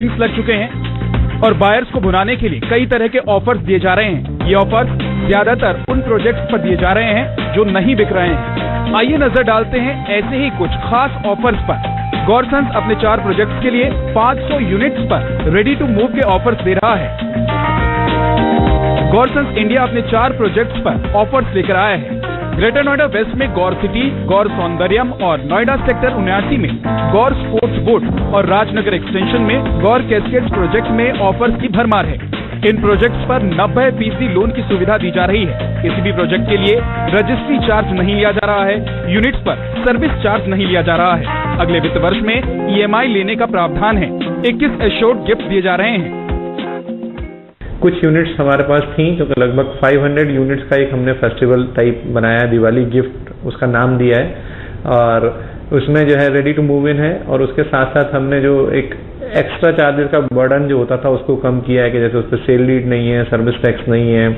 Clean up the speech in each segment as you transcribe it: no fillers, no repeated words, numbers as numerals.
लग चुके हैं और बायर्स को भुनाने के लिए कई तरह के ऑफर्स दिए जा रहे हैं। ये ऑफर्स ज्यादातर उन प्रोजेक्ट्स पर दिए जा रहे हैं जो नहीं बिक रहे हैं। आइए नजर डालते हैं ऐसे ही कुछ खास ऑफर्स पर। गौरसंस अपने 4 प्रोजेक्ट्स के लिए 500 यूनिट्स पर रेडी टू मूव के ऑफर्स दे रहा है। गौरसंस इंडिया अपने 4 प्रोजेक्ट्स पर ऑफर्स लेकर आया है। ग्रेटर नोएडा वेस्ट में गौर सिटी, गौर सौंदर्यम और नोएडा सेक्टर 79 में गौर स्पोर्ट्स बोट और राजनगर एक्सटेंशन में गौर कैस्केड्स प्रोजेक्ट में ऑफर्स की भरमार है। इन प्रोजेक्ट्स पर 90% लोन की सुविधा दी जा रही है। किसी भी प्रोजेक्ट के लिए रजिस्ट्री चार्ज नहीं लिया जा रहा है। यूनिट्स पर सर्विस चार्ज नहीं लिया जा रहा है। अगले वित्त वर्ष में EMI लेने का प्रावधान है। 21 एश्योर्ड गिफ्ट दिए जा रहे हैं। कुछ यूनिट्स हमारे पास थी क्योंकि लगभग 500 यूनिट्स का एक हमने फेस्टिवल टाइप बनाया, दिवाली गिफ्ट उसका नाम दिया है और उसमें जो है रेडी टू मूव इन है। और उसके साथ साथ हमने जो एक एक्स्ट्रा चार्जेस का बर्डन जो होता था उसको कम किया है कि जैसे उस पर सेल लीड नहीं है, सर्विस टैक्स नहीं है,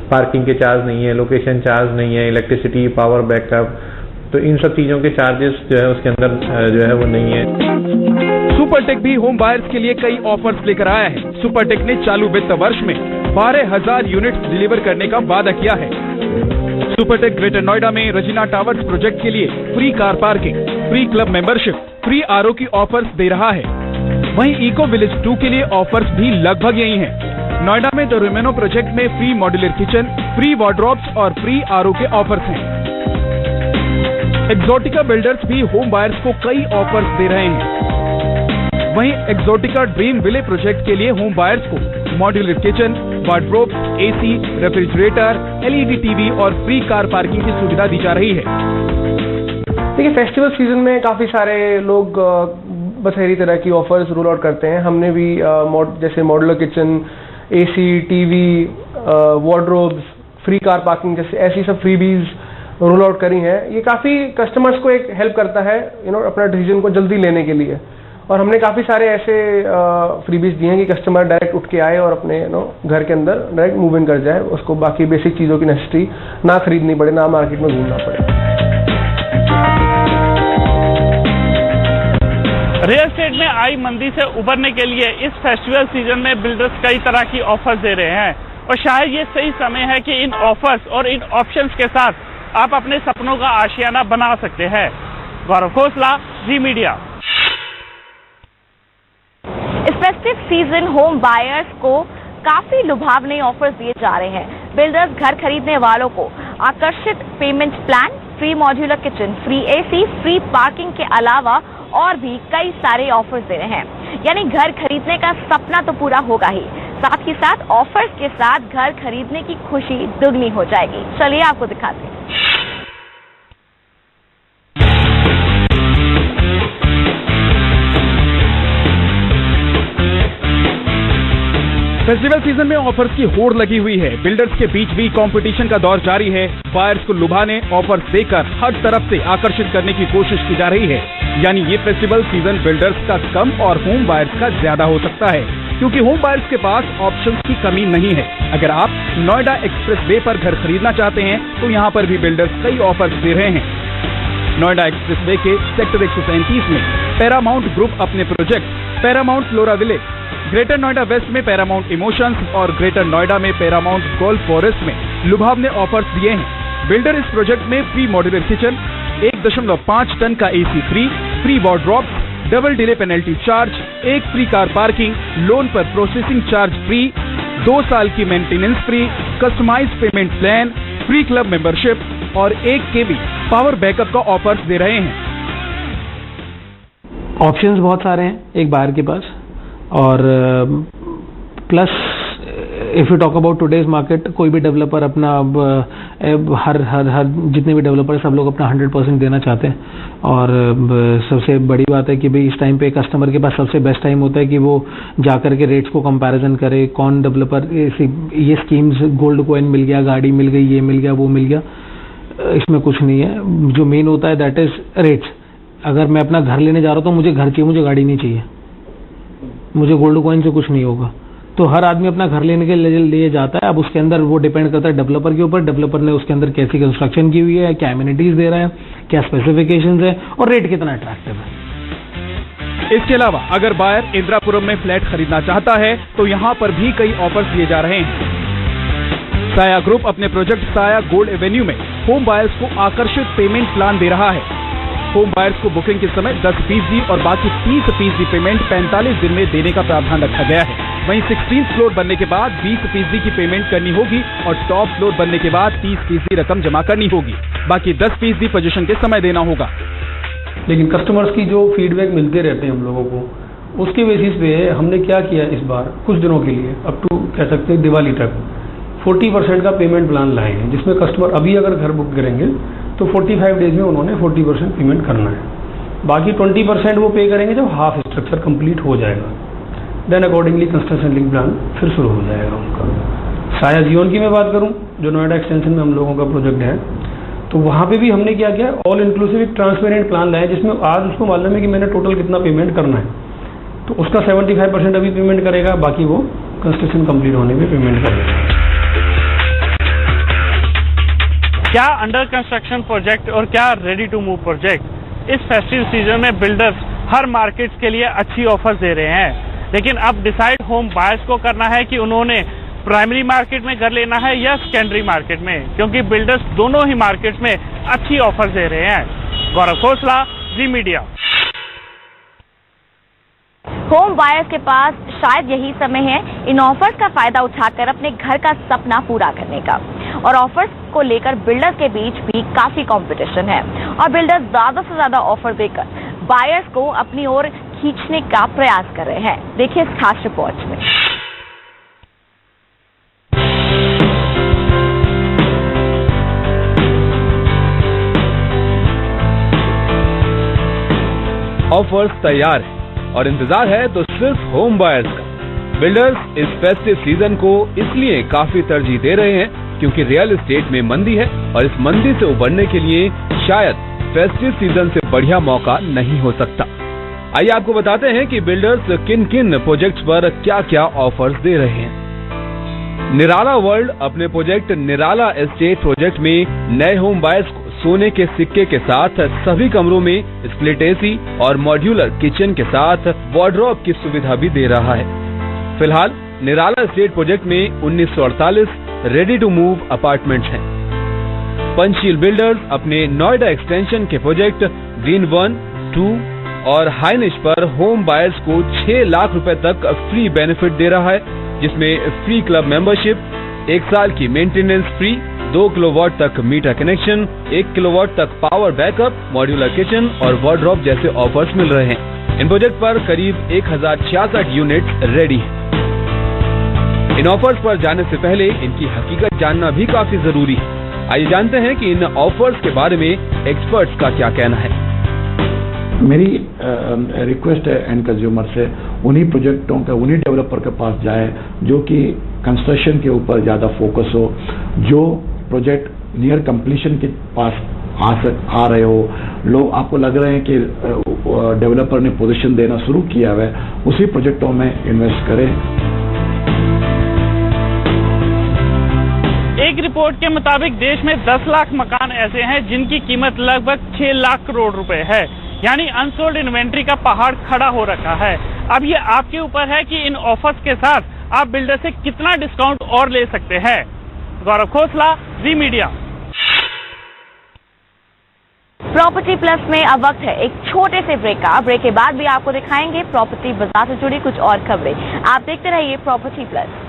पार्किंग के चार्ज नहीं है, लोकेशन चार्ज नहीं है, इलेक्ट्रिसिटी, पावर बैकअप, तो इन सब चीजों के चार्जेस जो है उसके अंदर जो है वो नहीं है। सुपरटेक भी होम बायर्स के लिए कई ऑफर्स लेकर आया है। सुपरटेक ने चालू वित्त वर्ष में 12,000 यूनिट्स डिलीवर करने का वादा किया है। सुपरटेक ग्रेटर नोएडा में रजीना टावर्स प्रोजेक्ट के लिए free car parking, free club membership, free RO की ऑफर्स दे रहा है। वहीं इको विलेज 2 के लिए ऑफर्स भी लगभग यही हैं। नोएडा में द रोमेनो प्रोजेक्ट में free modular kitchen, free wardrobes और फ्री RO के ऑफर्स हैं। एक्सोटिका बिल्डर्स भी होम बायर्स को कई ऑफर्स दे रहे हैं। वहीं एक्सोटिका ड्रीम विले प्रोजेक्ट के लिए होम बायर्स को modular kitchen, wardrobe, AC, refrigerator, LED TV और फ्री कार पार्किंग की सुविधा दी जा रही है। देखिए, फेस्टिवल सीजन में काफी सारे लोग बथेरी तरह की ऑफर्स रोल आउट करते हैं। हमने भी जैसे modular kitchen, AC, TV, wardrobes, free car parking जैसे ऐसी सब फ्रीबीज रोल आउट करी हैं। ये काफी कस्टमर्स को एक हेल्प करता है अपना डिसीजन को जल्दी लेने के लिए। और हमने काफी सारे ऐसे फ्रीबीज दिए हैं कि कस्टमर डायरेक्ट उठ के आए और अपने घर के अंदर डायरेक्ट मूव इन कर जाए, उसको बाकी बेसिक चीजों की नेसेसिटी ना खरीदनी पड़े, ना मार्केट में घूमना पड़े। रियल एस्टेट में आई मंदी से उबरने के लिए इस फेस्टिवल सीजन में बिल्डर्स कई तरह की ऑफर्स दे रहे हैं और शायद ये सही समय है कि इन ऑफर्स और इन ऑप्शंस के साथ आप अपने सपनों का आशियाना बना सकते हैं। गौरव खोसला, जी मीडिया। इस फेस्टिव सीजन होम बायर्स को काफी लुभावने ऑफर्स दिए जा रहे हैं। बिल्डर्स घर खरीदने वालों को आकर्षित payment plan, free modular kitchen, free AC, free parking के अलावा और भी कई सारे ऑफर्स दे रहे हैं। यानी घर खरीदने का सपना तो पूरा होगा ही, साथ ही साथ ऑफर्स के साथ घर खरीदने की खुशी दुगनी हो जाएगी। चलिए आपको दिखाते हैं। फेस्टिवल सीजन में ऑफर्स की होड़ लगी हुई है। बिल्डर्स के बीच भी कंपटीशन का दौर जारी है। बायर्स को लुभाने ऑफर्स देकर हर तरफ से आकर्षित करने की कोशिश की जा रही है। यानी ये फेस्टिवल सीजन बिल्डर्स का कम और होम बायर्स का ज्यादा हो सकता है, क्योंकि होम बायर्स के पास ऑप्शंस की कमी नहीं है। अगर आप नोएडा एक्सप्रेसवे पर घर खरीदना चाहते हैं तो यहाँ पर भी बिल्डर्स कई ऑफर्स दे रहे हैं। नोएडा एक्सप्रेसवे के सेक्टर 137 में पैरामाउंट ग्रुप अपने project Paramount Flora Village, Greater Noida West में पैरामाउंट इमोशंस और ग्रेटर नोएडा में पैरामाउंट गोल्फ फॉरेस्ट में लुभावने ऑफर्स दिए हैं। बिल्डर इस प्रोजेक्ट में फ्री मॉड्यूलर किचन, 1.5 टन का AC free wardrobe, double delay penalty charge, 1 free car parking, loan पर प्रोसेसिंग चार्ज फ्री, 2 साल की maintenance free, customize payment plan, free club membership और 1 kV पावर बैकअप का offers दे रहे हैं। ऑप्शंस बहुत सारे हैं एक बायर के पास, और plus if you talk about today's market, कोई भी डेवलपर अपना हर जितने भी डेवलपर है सब लोग अपना 100% देना चाहते हैं। और सबसे बड़ी बात है कि भाई इस टाइम पे कस्टमर के पास सबसे बेस्ट टाइम होता है कि वो जाकर के रेट्स को कंपैरिजन करे, कौन डेवलपर ये स्कीम्स, गोल्ड कॉइन मिल गया, गाड़ी मिल गई, ये मिल गया, वो मिल गया, इसमें कुछ नहीं है। जो मेन होता है दैट इज रेट्स। अगर मैं अपना घर लेने जा रहा हूँ तो मुझे घर चाहिए, मुझे गाड़ी नहीं चाहिए, मुझे गोल्ड कॉइन से कुछ नहीं होगा। तो हर आदमी अपना घर लेने के लिए जाता है। अब उसके अंदर वो डिपेंड करता है डेवलपर के ऊपर, डेवलपर ने उसके अंदर कैसी कंस्ट्रक्शन की हुई है, क्या एमिनिटीज दे रहा है, क्या स्पेसिफिकेशंस है और रेट कितना अट्रैक्टिव है। इसके अलावा अगर बायर इंदिरापुरम में फ्लैट खरीदना चाहता है तो यहाँ पर भी कई ऑफर्स दिए जा रहे हैं। साया ग्रुप अपने प्रोजेक्ट साया गोल्ड एवेन्यू में होम बायर्स को आकर्षित पेमेंट प्लान दे रहा है। होम बायर्स को बुकिंग के समय 10% और बाकी 30% पेमेंट 45 दिन में देने का प्रावधान रखा गया है। वहीं 16th फ्लोर बनने के बाद 20% की पेमेंट करनी होगी और टॉप फ्लोर बनने के बाद 30% रकम जमा करनी होगी। बाकी 10% पोजीशन के समय देना होगा। लेकिन कस्टमर्स की जो फीडबैक मिलते रहते हैं हम लोगों को, उसके बेसिस पे हमने क्या किया इस बार कुछ दिनों के लिए अप टू कह सकते हैं दिवाली तक 40% का पेमेंट प्लान लाए हैं, जिसमें कस्टमर अभी अगर घर बुक करेंगे तो 45 डेज में उन्होंने 40% पेमेंट करना है। बाकी 20% वो पे करेंगे जब हाफ स्ट्रक्चर कंप्लीट हो जाएगा। Then accordingly construction link plan फिर शुरू हो जाएगा उनका। साया जियोन की मैं बात करूं, जो नोएडा एक्सटेंशन में हम लोगों का प्रोजेक्ट है, तो वहाँ पे भी हमने क्या किया, ऑल इंक्लूसिव एक ट्रांसपेरेंट प्लान लाया जिसमें आज उसको मालूम है कि मैंने टोटल कितना पेमेंट करना है, तो उसका 75% अभी पेमेंट करेगा, बाकी वो कंस्ट्रक्शन कंप्लीट होने में पेमेंट करेगा। क्या अंडर कंस्ट्रक्शन प्रोजेक्ट और क्या रेडी टू मूव प्रोजेक्ट इस फेस्टिव सीजन में बिल्डर्स हर मार्केट्स के लिए अच्छी ऑफर्स दे रहे हैं, लेकिन अब डिसाइड होम बायर्स को करना है कि उन्होंने प्राइमरी मार्केट में घर लेना है या सेकेंडरी मार्केट में, क्योंकि बिल्डर्स दोनों ही मार्केट्स में अच्छी ऑफर्स दे रहे हैं। गौरव खोसला, जी मीडिया। होम बायर्स के पास शायद यही समय है इन ऑफर्स का फायदा उठाकर अपने घर का सपना पूरा करने का। और ऑफर्स को लेकर बिल्डर्स के बीच भी काफी कंपटीशन है और बिल्डर्स ज्यादा से ज्यादा ऑफर देकर बायर्स को अपनी ओर खींचने का प्रयास कर रहे हैं। देखिए इस खास रिपोर्ट में। ऑफर्स तैयार है और इंतजार है तो सिर्फ होम बायर्स का। बिल्डर्स इस फेस्टिव सीजन को इसलिए काफी तरजीह दे रहे हैं क्योंकि रियल एस्टेट में मंदी है और इस मंदी से उबरने के लिए शायद फेस्टिव सीजन से बढ़िया मौका नहीं हो सकता। आइए आपको बताते हैं कि बिल्डर्स किन किन प्रोजेक्ट्स पर क्या क्या ऑफर्स दे रहे हैं। निराला वर्ल्ड अपने प्रोजेक्ट निराला एस्टेट प्रोजेक्ट में नए होम बायर्स को सोने के सिक्के के साथ सभी कमरों में स्प्लिट एसी और मॉड्यूलर किचन के साथ वार्डरोब की सुविधा भी दे रहा है। फिलहाल निराला एस्टेट प्रोजेक्ट में 1948 रेडी टू मूव अपार्टमेंट्स हैं। पंचशील बिल्डर्स अपने नोएडा एक्सटेंशन के प्रोजेक्ट ग्रीन 1, 2 और हाइनिश पर होम बायर्स को 6 लाख रुपए तक फ्री बेनिफिट दे रहा है, जिसमें फ्री क्लब मेंबरशिप, 1 साल की मेंटेनेंस फ्री, 2 किलोवाट तक मीटर कनेक्शन, 1 किलोवाट तक पावर बैकअप, मॉड्यूलर किचन और वार्डरोब जैसे ऑफर्स मिल रहे हैं। इन प्रोजेक्ट पर करीब 1066 यूनिट रेडी है। इन ऑफर्स पर जाने से पहले इनकी हकीकत जानना भी काफी जरूरी है। आइए जानते हैं कि इन ऑफर्स के बारे में एक्सपर्ट्स का क्या कहना है। मेरी रिक्वेस्ट है एंड कंज्यूमर से, उन्हीं प्रोजेक्टों के उन्हीं डेवलपर के पास जाए जो कि कंस्ट्रक्शन के ऊपर ज़्यादा फोकस हो, जो प्रोजेक्ट नियर कंप्लीशन के पास आ रहे हो, लोग आपको लग रहे हैं कि डेवलपर ने पोजीशन देना शुरू किया है, उसी प्रोजेक्टों में इन्वेस्ट करें। एक रिपोर्ट के मुताबिक देश में 10 लाख मकान ऐसे हैं जिनकी कीमत लगभग 6 लाख करोड़ रुपए है, यानी अनसोल्ड इन्वेंट्री का पहाड़ खड़ा हो रखा है। अब ये आपके ऊपर है कि इन ऑफर्स के साथ आप बिल्डर से कितना डिस्काउंट और ले सकते हैं। गौरव खोसला, जी मीडिया। प्रॉपर्टी प्लस में अब वक्त है एक छोटे से ब्रेक का। ब्रेक के बाद भी आपको दिखाएंगे प्रॉपर्टी बाजार से जुड़ी कुछ और खबरें। आप देखते रहिए property plus.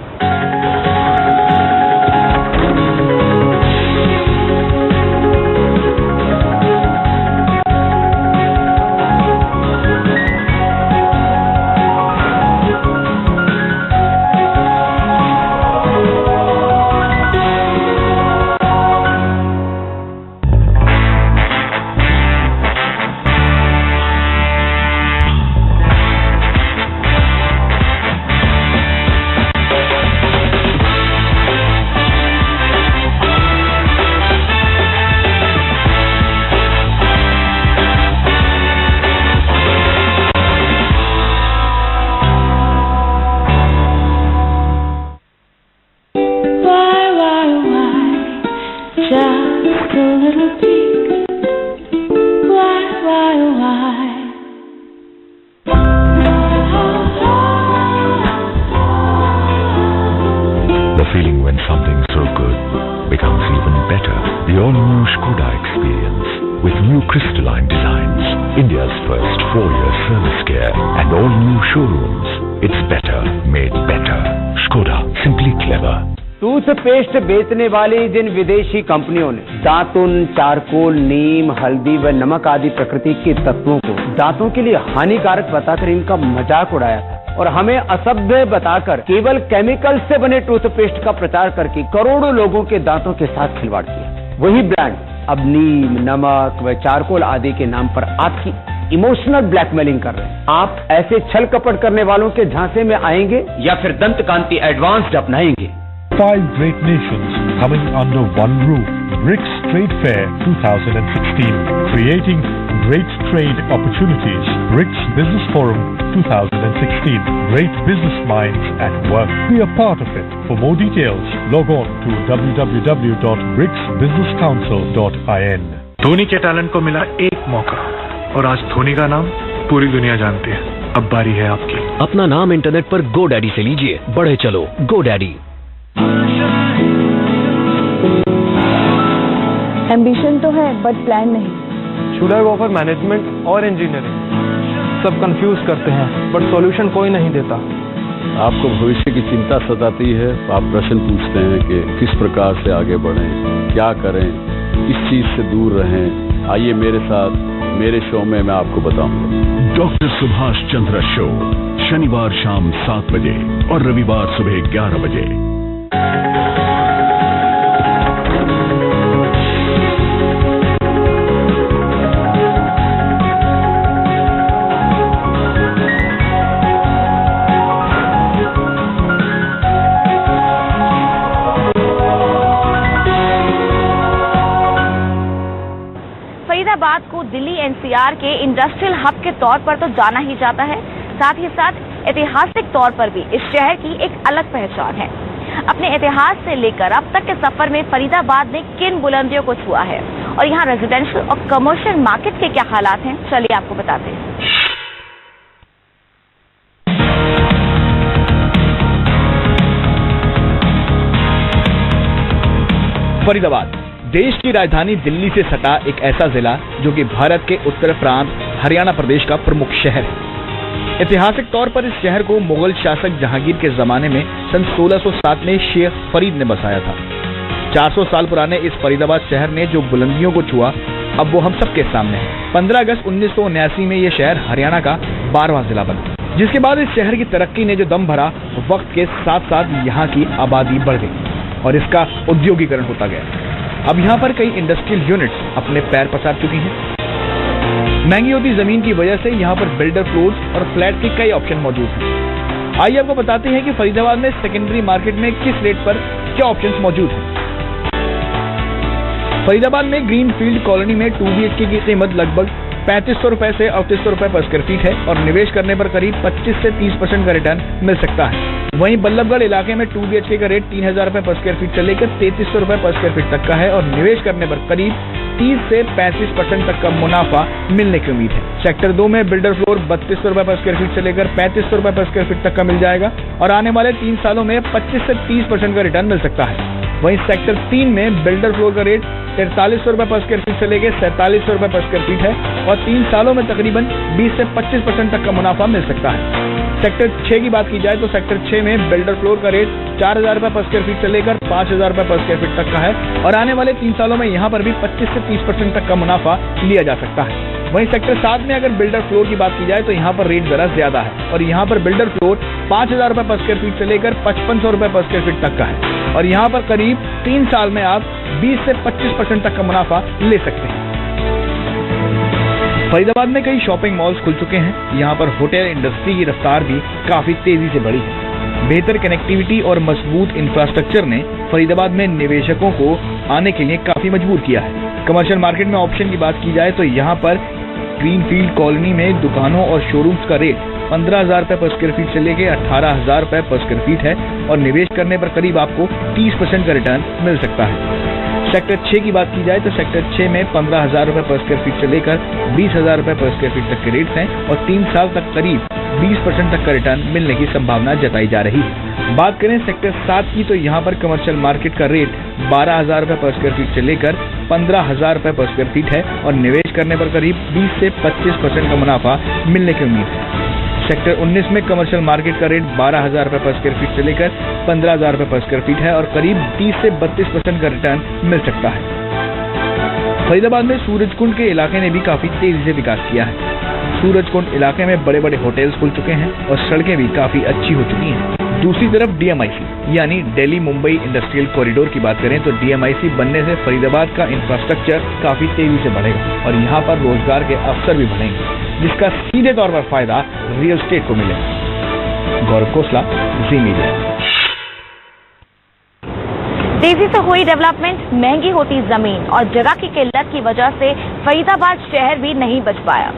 feeling when something so good becomes even better? The all-new Skoda experience with new crystalline designs, India's first 4-year service care and all-new showrooms. It's better, made better. Skoda, simply clever. Toothpaste बेचने वाली जिन विदेशी कंपनियों ने दातुन, charcoal, नीम, हल्दी व नमक आदि प्रकृति के तत्वों को दांतों के लिए हानिकारक बताकर इनका मजाक उड़ाया और हमें असभ्य बताकर केवल केमिकल से बने टूथपेस्ट का प्रचार करके करोड़ों लोगों के दांतों के साथ खिलवाड़ किया, वही ब्रांड अब नीम, नमक व चारकोल आदि के नाम पर आपकी इमोशनल ब्लैकमेलिंग कर रहे हैं। आप ऐसे छल कपट करने वालों के झांसे में आएंगे या फिर दंत कांति एडवांस्ड अपनाएंगे? 5 great nations coming under one roof. BRICS Trade Fair 2016, creating great trade opportunities. BRICS Business Forum 2016, great business minds at work. Be a part of it. For more details, log on to www.bricsbusinesscouncil.in. Dhoni के talent को मिला एक मौका और आज धोनी का नाम पूरी दुनिया जानती है। अब बारी है आपकी। अपना नाम इंटरनेट पर GoDaddy से लीजिए, बढ़े चलो GoDaddy। एम्बिशन तो है बट प्लान नहीं। Should I go for management और इंजीनियरिंग? सब कंफ्यूज करते हैं बट सॉल्यूशन कोई नहीं देता। आपको भविष्य की चिंता सताती है, आप प्रश्न पूछते हैं कि किस प्रकार से आगे बढ़ें, क्या करें, किस चीज से दूर रहें। आइए मेरे साथ, मेरे शो में मैं आपको बताऊंगा। डॉक्टर सुभाष चंद्र शो, शनिवार शाम 7 बजे और रविवार सुबह 11 बजे। फरीदाबाद को दिल्ली एनसीआर के इंडस्ट्रियल हब के तौर पर तो जाना ही जाता है, साथ ही साथ ऐतिहासिक तौर पर भी इस शहर की एक अलग पहचान है। अपने इतिहास से लेकर अब तक के सफर में फरीदाबाद ने किन बुलंदियों को छुआ है और यहाँ रेजिडेंशियल और कमर्शियल मार्केट के क्या हालात हैं, चलिए आपको बताते हैं। फरीदाबाद देश की राजधानी दिल्ली से सटा एक ऐसा जिला जो कि भारत के उत्तर प्रांत हरियाणा प्रदेश का प्रमुख शहर है। ऐतिहासिक तौर पर इस शहर को मुगल शासक जहांगीर के जमाने में सन 1607 में शेख फरीद ने बसाया था। 400 साल पुराने इस फरीदाबाद शहर ने जो बुलंदियों को छुआ, अब वो हम सबके सामने है। 15 अगस्त 1979 में ये शहर हरियाणा का 12वां जिला बना, जिसके बाद इस शहर की तरक्की ने जो दम भरा, वक्त के साथ साथ यहाँ की आबादी बढ़ गई और इसका औद्योगिकरण होता गया। अब यहाँ पर कई इंडस्ट्रियल यूनिट्स अपने पैर पसार चुकी हैं। महंगी होती जमीन की वजह से यहाँ पर बिल्डर फ्लोर्स और फ्लैट के कई ऑप्शन मौजूद हैं। आइए आपको बताते हैं कि फरीदाबाद में सेकेंडरी मार्केट में किस रेट पर क्या ऑप्शंस मौजूद हैं। फरीदाबाद में ग्रीन फील्ड कॉलोनी में 2 BHK की कीमत लगभग 3500 रुपए से 3800 रुपए पर स्क्वायर फीट है और निवेश करने पर करीब 25 से 30% का रिटर्न मिल सकता है। वहीं बल्लभगढ़ इलाके में 2 BHK का रेट 3000 रुपए पर स्क्वायर फीट से लेकर 3300 रुपए पर स्क्वायर फीट तक का है और निवेश करने पर करीब 30 से 35% तक का मुनाफा मिलने की उम्मीद है। सेक्टर 2 में बिल्डर फ्लोर 3200 रुपए पर स्क्वायर फीट से लेकर 3500 रुपए पर स्क्वायर फीट तक का मिल जाएगा और आने वाले 3 सालों में 25 से 30% का रिटर्न मिल सकता है। वहीं सेक्टर 3 में बिल्डर फ्लोर का रेट 4300 रुपए पर स्क्वायर फीट से लेकर 4700 रुपए पर स्क्वायर फीट है और 3 सालों में तकरीबन 20 से 25% तक का मुनाफा मिल सकता है। सेक्टर 6 की बात की जाए तो सेक्टर 6 में बिल्डर फ्लोर का रेट 4000 रुपए पर स्क्वायर फीट से लेकर 5000 रुपए पर स्क्वायर फीट तक का है और आने वाले 3 सालों में यहाँ पर भी 25 से 30% तक का मुनाफा लिया जा सकता है। वहीं सेक्टर 7 में अगर बिल्डर फ्लोर की बात की जाए तो यहाँ पर रेट जरा ज्यादा है और यहाँ पर बिल्डर फ्लोर 5000 रुपए पर स्क्वायर फीट से लेकर 5500 रुपए पर स्क्वायर फीट तक का है और यहाँ पर करीब 3 साल में आप 20 से 25% तक का मुनाफा ले सकते हैं। फरीदाबाद में कई शॉपिंग मॉल्स खुल चुके हैं। यहाँ पर होटल इंडस्ट्री की रफ्तार भी काफी तेजी से बढ़ी है। बेहतर कनेक्टिविटी और मजबूत इंफ्रास्ट्रक्चर ने फरीदाबाद में निवेशकों को आने के लिए काफी मजबूर किया है। कमर्शियल मार्केट में ऑप्शन की बात की जाए तो यहाँ पर ग्रीनफील्ड कॉलोनी में दुकानों और शोरूम्स का रेट 15,000 रुपए पर स्क्वायर फीट से लेके 18,000 रुपए पर स्क्वायर फीट है और निवेश करने पर करीब आपको 30% का रिटर्न मिल सकता है। सेक्टर 6 की बात की जाए तो सेक्टर 6 में 15,000 रुपए पर स्क्वायर फीट से लेकर 20,000 रुपए पर स्क्वायर फीट तक के रेट्स हैं और 3 साल तक करीब 20% तक का रिटर्न मिलने की संभावना जताई जा रही है। बात करें सेक्टर 7 की तो यहाँ पर कमर्शियल मार्केट का रेट 12,000 रुपए पर स्क्वायर फीट से लेकर 15,000 रुपए पर स्क्वायर फीट है और निवेश करने पर करीब 20 से 25% का मुनाफा मिलने की उम्मीद है। सेक्टर 19 में कमर्शियल मार्केट का रेट 12,000 रुपए पर स्क्वायर फीट से लेकर 15,000 रुपए पर स्क्वायर फीट है और करीब 30 से 32% का रिटर्न मिल सकता है। फरीदाबाद में सूरजकुंड के इलाके ने भी काफी तेजी से विकास किया है। सूरजकुंड इलाके में बड़े बड़े होटल्स खुल चुके हैं और सड़कें भी काफी अच्छी हो चुकी हैं। दूसरी तरफ DMIC यानी दिल्ली मुंबई इंडस्ट्रियल कॉरिडोर की बात करें तो DMIC बनने से फरीदाबाद का इंफ्रास्ट्रक्चर काफी तेजी से बढ़ेगा और यहाँ पर रोजगार के अवसर भी बढ़ेंगे, जिसका सीधे तौर पर फायदा रियल एस्टेट को मिलेगा। गौरव खोसला, जी मीडिया। तेजी से हुई डेवलपमेंट, महंगी होती जमीन और जगह की किल्लत की वजह से फरीदाबाद शहर भी नहीं बच पाया,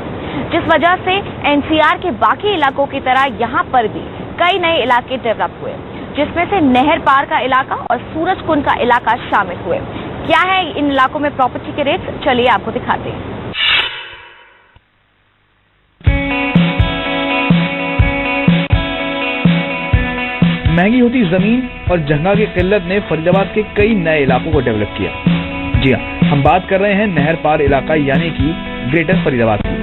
जिस वजह से NCR के बाकी इलाकों की तरह यहाँ पर भी कई नए इलाके डेवलप हुए, जिसमें से नहर पार का इलाका और सूरजकुंड का इलाका शामिल हुए। क्या है इन इलाकों में प्रॉपर्टी के रेट, चलिए आपको दिखाते हैं। महंगी होती जमीन और जगह की किल्लत ने फरीदाबाद के कई नए इलाकों को डेवलप किया। जी हाँ, हम बात कर रहे हैं नहर पार इलाका यानी कि ग्रेटर फरीदाबाद की।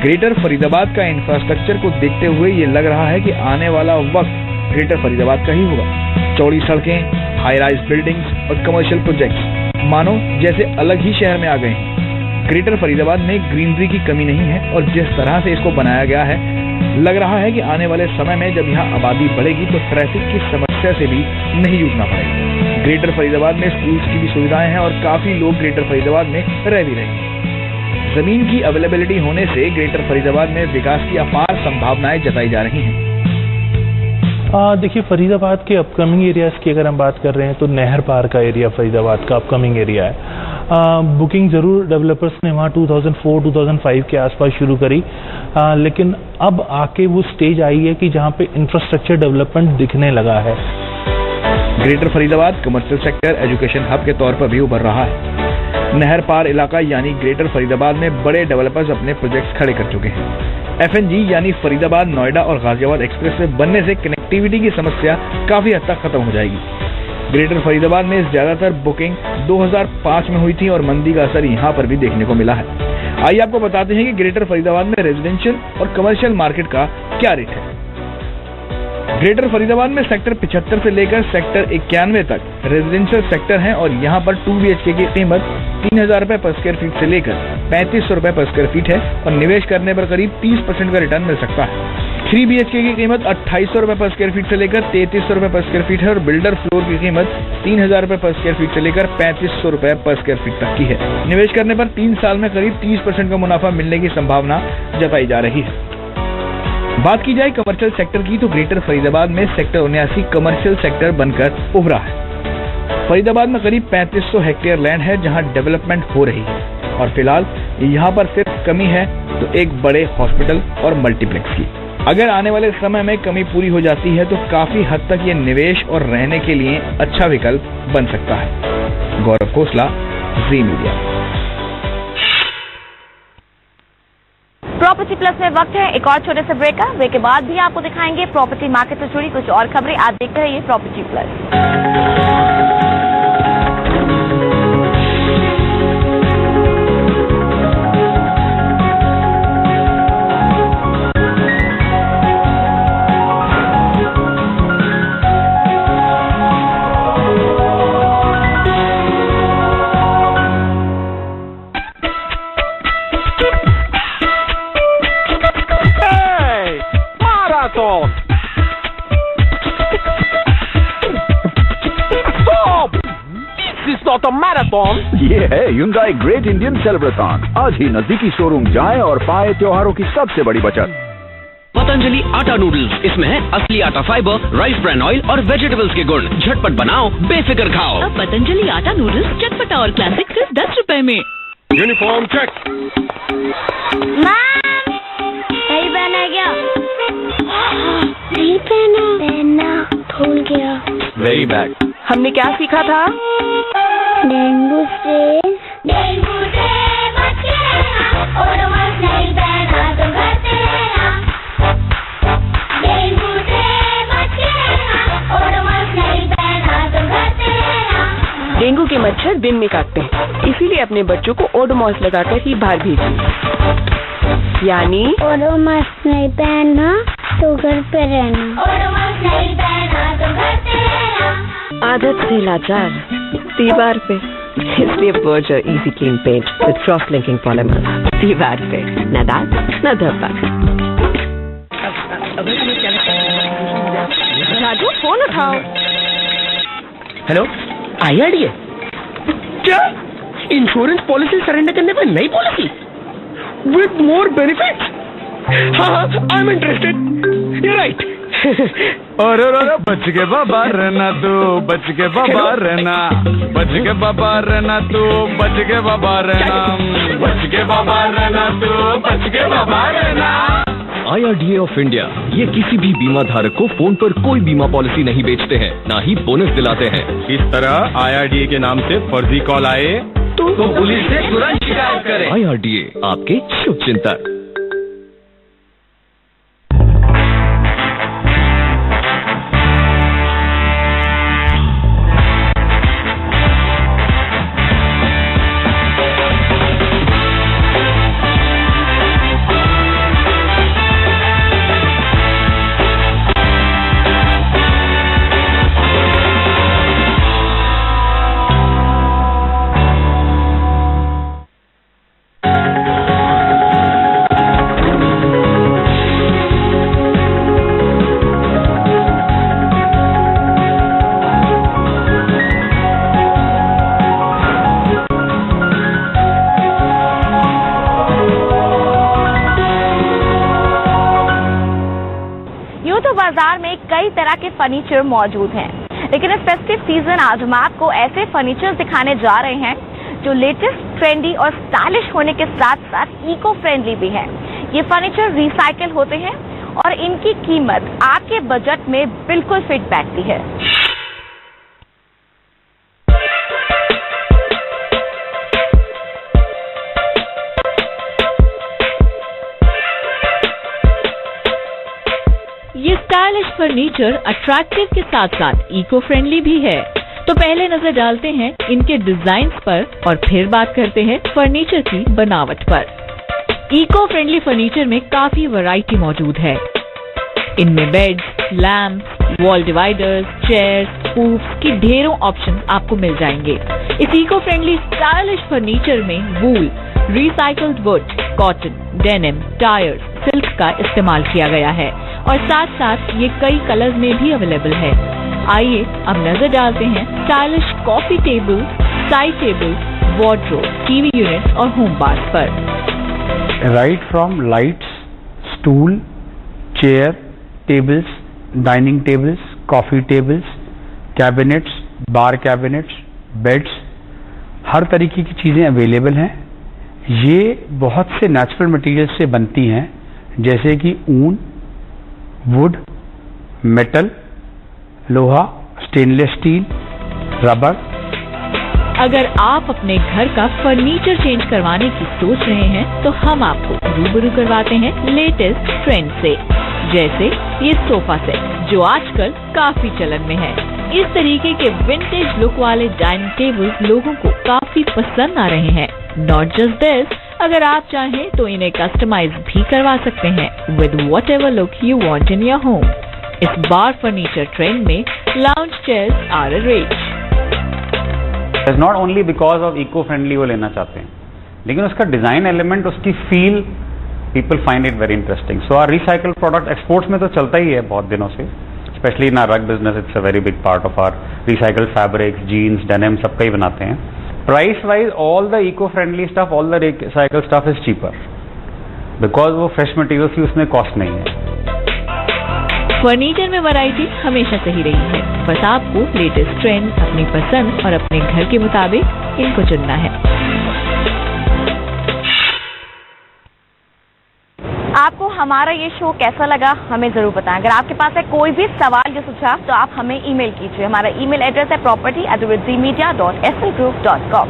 ग्रेटर फरीदाबाद का इंफ्रास्ट्रक्चर को देखते हुए ये लग रहा है कि आने वाला वक्त ग्रेटर फरीदाबाद का ही होगा। चौड़ी सड़कें, हाई राइज बिल्डिंग्स और कमर्शियल प्रोजेक्ट्स मानो जैसे अलग ही शहर में आ गए हैं। ग्रेटर फरीदाबाद में ग्रीनरी की कमी नहीं है और जिस तरह से इसको बनाया गया है, लग रहा है कि आने वाले समय में जब यहाँ आबादी बढ़ेगी तो ट्रैफिक की समस्या से भी नहीं जूझना पड़ेगा। ग्रेटर फरीदाबाद में स्कूल्स की भी सुविधाएं हैं और काफी लोग ग्रेटर फरीदाबाद में रह भी रहे हैं। जमीन की अवेलेबिलिटी होने से ग्रेटर फरीदाबाद में विकास की अपार संभावनाएं जताई जा रही हैं। देखिए, फरीदाबाद के अपकमिंग एरियाज की अगर हम बात कर रहे हैं तो नहर पार का एरिया फरीदाबाद का अपकमिंग एरिया है। बुकिंग जरूर डेवलपर्स ने वहाँ 2004-2005 के आसपास शुरू करी, लेकिन अब आके वो स्टेज आई है कि जहाँ पे इंफ्रास्ट्रक्चर डेवलपमेंट दिखने लगा है। Greater Faridabad commercial sector, education hub के तौर पर भी उभर रहा है। नहर पार इलाका यानी ग्रेटर फरीदाबाद में बड़े डेवलपर्स अपने प्रोजेक्ट्स खड़े कर चुके हैं। FNG यानी फरीदाबाद, नोएडा और गाजियाबाद एक्सप्रेसवे बनने से कनेक्टिविटी की समस्या काफी हद तक खत्म हो जाएगी। ग्रेटर फरीदाबाद में ज्यादातर बुकिंग 2005 में हुई थी और मंदी का असर यहाँ पर भी देखने को मिला है। आइए आपको बताते हैं कि ग्रेटर फरीदाबाद में रेजिडेंशियल और कमर्शियल मार्केट का क्या रेट है। ग्रेटर फरीदाबाद में सेक्टर 75 से लेकर सेक्टर 91 तक रेजिडेंशियल सेक्टर हैं और यहाँ पर 2 BHK की कीमत 3,000 रुपए पर स्क्वायर फीट से लेकर 3,500 रुपए पर स्क्वायर फीट है और निवेश करने पर करीब 30% का रिटर्न मिल सकता है। 3 BHK की कीमत 2,800 रुपए पर स्क्वायर फीट से लेकर 3,300 रुपए पर स्क्वायर फीट है और बिल्डर फ्लोर की कीमत 3,000 रुपए पर स्क्वायर फीट से लेकर 3,500 रुपए पर स्क्वायर फीट तक की है। निवेश करने पर 3 साल में करीब 30% का मुनाफा मिलने की संभावना जताई जा रही है। बात की जाए कमर्शियल सेक्टर की तो ग्रेटर फरीदाबाद में सेक्टर 79 कमर्शियल सेक्टर बनकर उभरा है। फरीदाबाद में करीब 3,500 हेक्टेयर लैंड है जहां डेवलपमेंट हो रही है और फिलहाल यहां पर सिर्फ कमी है तो एक बड़े हॉस्पिटल और मल्टीप्लेक्स की। अगर आने वाले समय में कमी पूरी हो जाती है तो काफी हद तक ये निवेश और रहने के लिए अच्छा विकल्प बन सकता है। गौरव खोसला, जी मीडिया। प्रॉपर्टी प्लस में वक्त है एक और छोटे से ब्रेक का। ब्रेक के बाद भी आपको दिखाएंगे प्रॉपर्टी मार्केट से जुड़ी कुछ और खबरें। आप देखते रहिए प्रॉपर्टी प्लस। ये है Hyundai ग्रेट इंडियन सेलिब्रेथॉन। आज ही नजदीकी शोरूम जाएं और पाएं त्योहारों की सबसे बड़ी बचत। पतंजलि आटा नूडल्स, इसमें है असली आटा फाइबर, राइस ब्रान ऑयल और वेजिटेबल्स के गुण। झटपट बनाओ, बेफिक्र खाओ। अब पतंजलि आटा नूडल्स चटपटा और क्लासिक सिर्फ 10 रुपए में। Uniform check. सही पहना क्या? नहीं पहना भूल गया। Very bad. हमने क्या सीखा था? डेंगू से बच के रहना और मास्क नहीं पहना तो घर पे रहना। डेंगू से बच के रहना डेंगू के मच्छर दिन में काटते हैं, इसीलिए अपने बच्चों को ओडोमॉस लगाकर ही बाहर भेजिए। यानी ओडोमॉस नहीं पहना तो घर पे रहना। ओडोमॉस नहीं पहना तो घर पे रहना। आदत से लाचार, दीवार पे, इसलिए Berger easy clean paint with cross linking polymer. दीवार पे न दाग न धब्बा। राजू फोन उठाओ। Hello, IRDA? क्या इंश्योरेंस पॉलिसी सरेंडर करने पर नई पॉलिसी विद मोर बेनिफिट्स? हाँ, I am interested. You right. अरे बच के बाबा रहना तू, बच के बाबा रहना, बच के बाबा रहना तू, बच के बाबा रहना, बच के बाबा रहना तू, बच के बाबा रहना। IRDA ऑफ इंडिया ये किसी भी बीमा धारक को फोन पर कोई बीमा पॉलिसी नहीं बेचते हैं, ना ही बोनस दिलाते हैं। इस तरह IRDA के नाम से फर्जी कॉल आए तो पुलिस से तुरंत शिकायत करें। IRDA आपके शुभ चिंतक। बाजार में कई तरह के फर्नीचर मौजूद हैं, लेकिन इस फेस्टिव सीजन आज हम आपको ऐसे फर्नीचर दिखाने जा रहे हैं जो लेटेस्ट, ट्रेंडी और स्टाइलिश होने के साथ साथ इको फ्रेंडली भी हैं। ये फर्नीचर रिसाइकिल होते हैं और इनकी कीमत आपके बजट में बिल्कुल फिट बैठती है। ये स्टाइलिश फर्नीचर अट्रैक्टिव के साथ साथ इको फ्रेंडली भी है। तो पहले नजर डालते हैं इनके डिजाइन्स पर और फिर बात करते हैं फर्नीचर की बनावट पर। इको फ्रेंडली फर्नीचर में काफी वैरायटी मौजूद है। इनमें beds, lamp, wall dividers, chairs, poufs की ढेरों ऑप्शन आपको मिल जाएंगे। इस इको फ्रेंडली स्टाइलिश फर्नीचर में wool, recycled wood, cotton, denim, tyres, silk का इस्तेमाल किया गया है और साथ साथ ये कई कलर्स में भी अवेलेबल है। आइए अब नजर डालते हैं stylish coffee table, side table, wardrobe, TV unit और होम बार्स पर। Right from lights, stool, chair, tables, dining tables, coffee tables, cabinets, bar cabinets, beds, हर तरीके की चीजें अवेलेबल हैं। ये बहुत से नेचुरल मटेरियल से बनती हैं, जैसे कि ऊन, वुड, मेटल, लोहा, स्टेनलेस स्टील, रबर। अगर आप अपने घर का फर्नीचर चेंज करवाने की सोच रहे हैं तो हम आपको रूबरू करवाते हैं लेटेस्ट ट्रेंड से, जैसे ये सोफा सेट जो आजकल काफी चलन में है। इस तरीके के विंटेज लुक वाले डाइनिंग टेबल्स लोगों को काफी पसंद आ रहे हैं। नॉट जस्ट दिस, अगर आप चाहें तो इन्हें कस्टमाइज भी करवा सकते हैं with whatever look you want in your home. इस बार फर्नीचर ट्रेंड में lounge chairs are a rage. Not only because of eco friendly वो लेना चाहते हैं, लेकिन उसका डिजाइन एलिमेंट, उसकी feel, people find it very interesting. So are recycled product exports में तो चलता ही है बहुत दिनों से, specially in our rug business it's a very big part of our recycled fabrics, jeans, denim सबका ही बनाते हैं। Price wise all the eco friendly stuff, all the recycle stuff is cheaper because वो फ्रेश मटेरियल्स की उसमें cost नहीं है। Furniture में वैरायटी हमेशा सही रही है, बस आपको लेटेस्ट ट्रेंड अपनी पसंद और अपने घर के मुताबिक इनको चुनना है। आपको हमारा ये शो कैसा लगा हमें जरूर बताएं। अगर आपके पास है कोई भी सवाल या सुझाव तो आप हमें ईमेल कीजिए। हमारा ईमेल एड्रेस है property@zmedia.slgroup.com।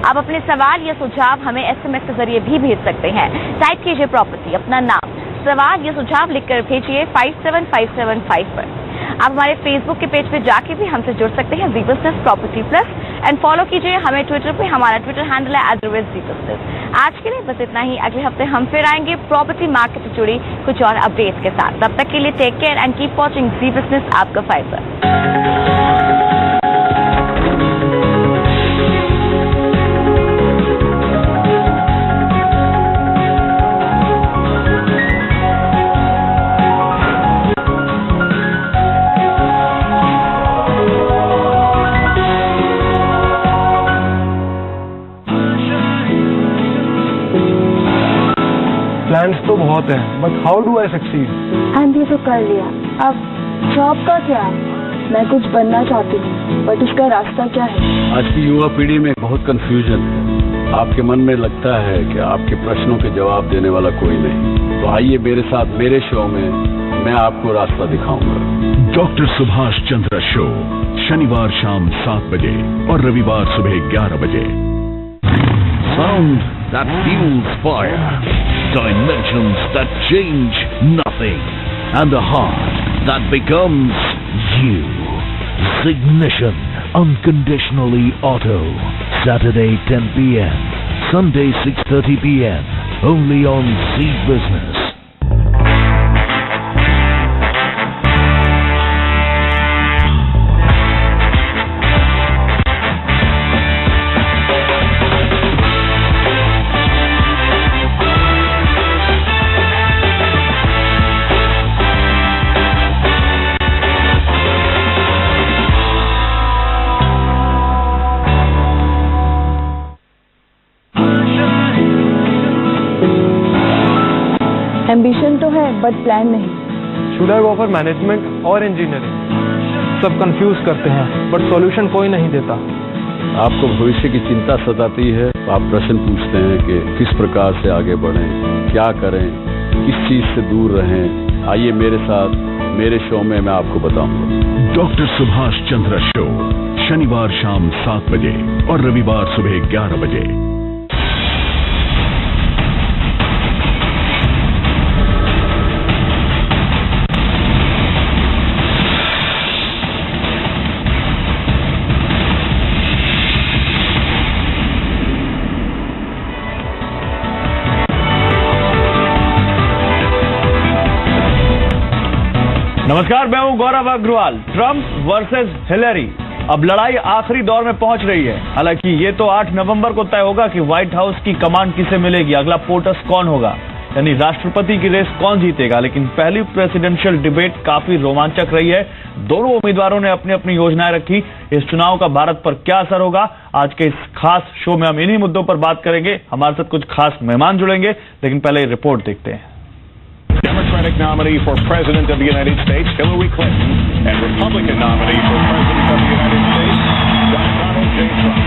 आप अपने सवाल या सुझाव हमें SMS के जरिए भी भेज सकते हैं। टाइप कीजिए प्रॉपर्टी, अपना नाम, सवाल या सुझाव लिखकर भेजिए 57575 पर। आप हमारे फेसबुक के पेज पे जाके भी हमसे जुड़ सकते हैं, we business property plus. And follow कीजिए हमें ट्विटर पे, हमारा ट्विटर हैंडल है @ZBusiness। आज के लिए बस इतना ही। अगले हफ्ते हम फिर आएंगे प्रॉपर्टी मार्केट से जुड़ी कुछ और अपडेट्स के साथ। तब तक के लिए take care and keep watching Zee Business, आपका फाइबर। प्लान्स तो बहुत हैं, but how do I succeed? MBA तो कर लिया, अब जॉब का क्या? मैं कुछ बनना चाहती हूँ, बट इसका रास्ता क्या है? आज की युवा पीढ़ी में बहुत कंफ्यूजन है। आपके मन में लगता है कि आपके प्रश्नों के जवाब देने वाला कोई नहीं, तो आइए मेरे साथ मेरे शो में मैं आपको रास्ता दिखाऊंगा। डॉक्टर सुभाष चंद्र शो, शनिवार शाम 7 बजे और रविवार सुबह 11 बजे। Sound that fuels fire, dimensions that change nothing, and a heart that becomes you. Ignition, unconditionally auto. Saturday 10 p.m, Sunday 6:30 p.m, only on Z Business. Ambition तो है बट प्लान नहीं। Should I go for management और engineering? सब confuse करते हैं but solution कोई नहीं देता। आपको भविष्य की चिंता सताती है, तो आप प्रश्न पूछते हैं कि किस प्रकार से आगे बढ़ें, क्या करें, किस चीज से दूर रहें। आइए मेरे साथ मेरे शो में मैं आपको बताऊंगा। डॉक्टर सुभाष चंद्र शो, शनिवार शाम 7 बजे और रविवार सुबह 11 बजे। नमस्कार, मैं हूं गौरव अग्रवाल। ट्रंप वर्सेस हिलेरी, अब लड़ाई आखिरी दौर में पहुंच रही है। हालांकि ये तो 8 नवंबर को तय होगा कि व्हाइट हाउस की कमांड किसे मिलेगी, अगला पोटस कौन होगा, यानी राष्ट्रपति की रेस कौन जीतेगा। लेकिन पहली प्रेसिडेंशियल डिबेट काफी रोमांचक रही है। दोनों उम्मीदवारों ने अपनी अपनी योजनाएं रखी। इस चुनाव का भारत पर क्या असर होगा, आज के इस खास शो में हम इन्हीं मुद्दों पर बात करेंगे। हमारे साथ कुछ खास मेहमान जुड़ेंगे, लेकिन पहले रिपोर्ट देखते हैं। Democratic nominee for President of the United States, Hillary Clinton, and Republican nominee for President of the United States, Donald J. Trump.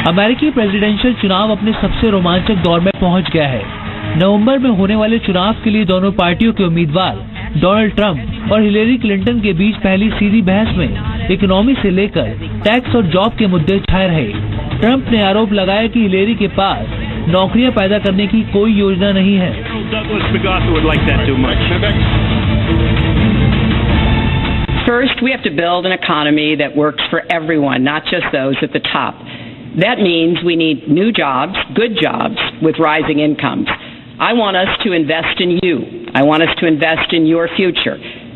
अमेरिकी प्रेसिडेंशियल चुनाव अपने सबसे रोमांचक दौर में पहुंच गया है। नवंबर में होने वाले चुनाव के लिए दोनों पार्टियों के उम्मीदवार डोनाल्ड ट्रंप और हिलेरी क्लिंटन के बीच पहली सीधी बहस में इकोनॉमी से लेकर टैक्स और जॉब के मुद्दे छाए रहे। ट्रंप ने आरोप लगाया कि हिलेरी के पास नौकरियां पैदा करने की कोई योजना नहीं है। First, we have to build an economy that works for everyone, not just those at the top. That means we need new jobs, good jobs, with rising incomes. I want us to invest in you. I want us to invest in your future.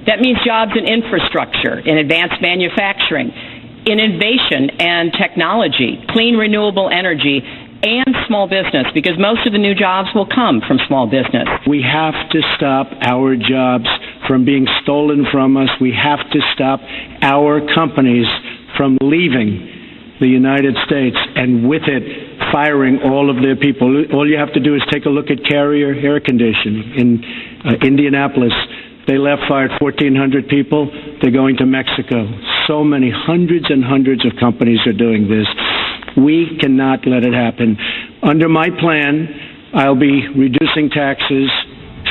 That means jobs in infrastructure, in advanced manufacturing, in innovation and technology, clean renewable energy, and small business, because most of the new jobs will come from small business. We have to stop our jobs from being stolen from us. We have to stop our companies from leaving the United States and with it firing all of their people. All you have to do is take a look at Carrier Air Conditioning in Indianapolis. They fired 1,400 people. They're going to Mexico. So many, hundreds and hundreds of companies are doing this. We cannot let it happen. Under my plan, I'll be reducing taxes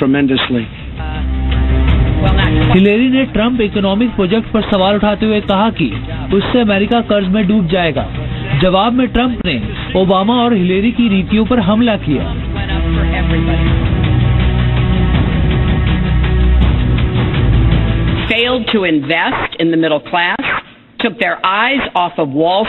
tremendously. Hillary ने Trump economic project पर सवाल उठाते हुए कहा कि उससे America कर्ज में डूब जाएगा। जवाब में ट्रंप ने ओबामा और हिलेरी की नीतियों पर हमला किया। for everybody. Failed to invest in the middle class, took their eyes off of Wall